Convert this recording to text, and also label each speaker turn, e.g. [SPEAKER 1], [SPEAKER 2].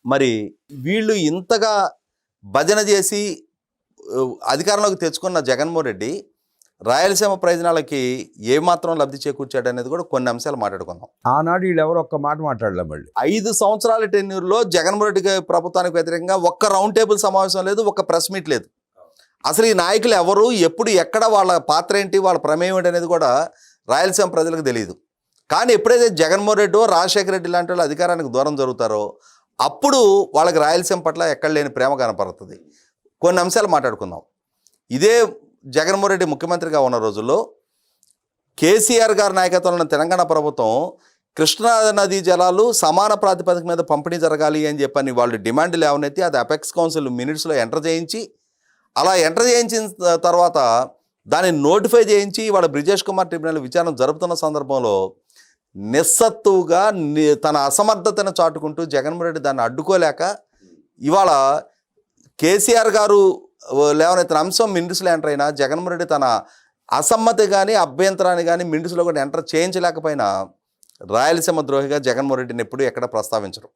[SPEAKER 1] మరి వీళ్ళు ఇంతగా భజన చేసి అధికారంలోకి తెచ్చుకున్న జగన్మోహన్ రెడ్డి రాయలసీమ ప్రయోజనాలకి ఏమాత్రం లబ్ధి చేకూర్చాడు అనేది కూడా కొన్ని అంశాలు మాట్లాడుకుందాం.
[SPEAKER 2] ఆనాడు వీళ్ళు ఎవరు ఒక్క మాట మాట్లాడలే. మళ్ళీ
[SPEAKER 1] 5 సంవత్సరాల టెన్యూర్లో జగన్మోహన్ రెడ్డి ప్రభుత్వానికి వ్యతిరేకంగా ఒక్క రౌండ్ టేబుల్ సమావేశం లేదు, ఒక్క ప్రెస్ మీట్ లేదు. అసలు ఈ నాయకులు ఎవరు, ఎప్పుడు, ఎక్కడ, వాళ్ళ పాత్ర ఏంటి, వాళ్ళ ప్రమేయం ఏంటి అనేది కూడా రాయలసీమ ప్రజలకు తెలియదు. కానీ ఎప్పుడైతే జగన్మోహన్ రెడ్డి రాజశేఖర రెడ్డి లాంటి వాళ్ళు అధికారానికి దూరం జరుగుతారో అప్పుడు వాళ్ళకి రాయలసీమ పట్ల ఎక్కడ లేని ప్రేమ కనపడుతుంది. కొన్ని అంశాలు మాట్లాడుకుందాం. ఇదే జగన్మోహన్ రెడ్డి ముఖ్యమంత్రిగా ఉన్న రోజుల్లో కేసీఆర్ గారి నాయకత్వంలో తెలంగాణ ప్రభుత్వం కృష్ణా నదీ జలాలు సమాన ప్రాతిపదిక మీద పంపిణీ జరగాలి అని చెప్పని వాళ్ళు డిమాండ్ లేవనెత్తి అది అపెక్స్ కౌన్సిల్ మినిట్స్లో ఎంటర్ చేయించి, అలా ఎంటర్ చేయించిన తర్వాత దాన్ని నోటిఫై చేయించి వాళ్ళ బ్రిజేష్ కుమార్ ట్రిబ్యునల్ విచారణ జరుపుతున్న సందర్భంలో నిస్సత్తువుగా తన అసమర్థతను చాటుకుంటూ జగన్మోహన్ రెడ్డి దాన్ని అడ్డుకోలేక ఇవాళ కేసీఆర్ గారు లేవనెత్తిన అంశం మినిట్స్లో ఎంటర్ అయినా జగన్మోహన్ రెడ్డి తన అసమ్మతి కానీ అభ్యంతరాన్ని కానీ మినిట్స్లో కూడా ఎంటర్ చేయించలేకపోయినా రాయలసీమ ద్రోహిగా జగన్మోహన్ రెడ్డిని ఎప్పుడూ ఎక్కడ ప్రస్తావించరు.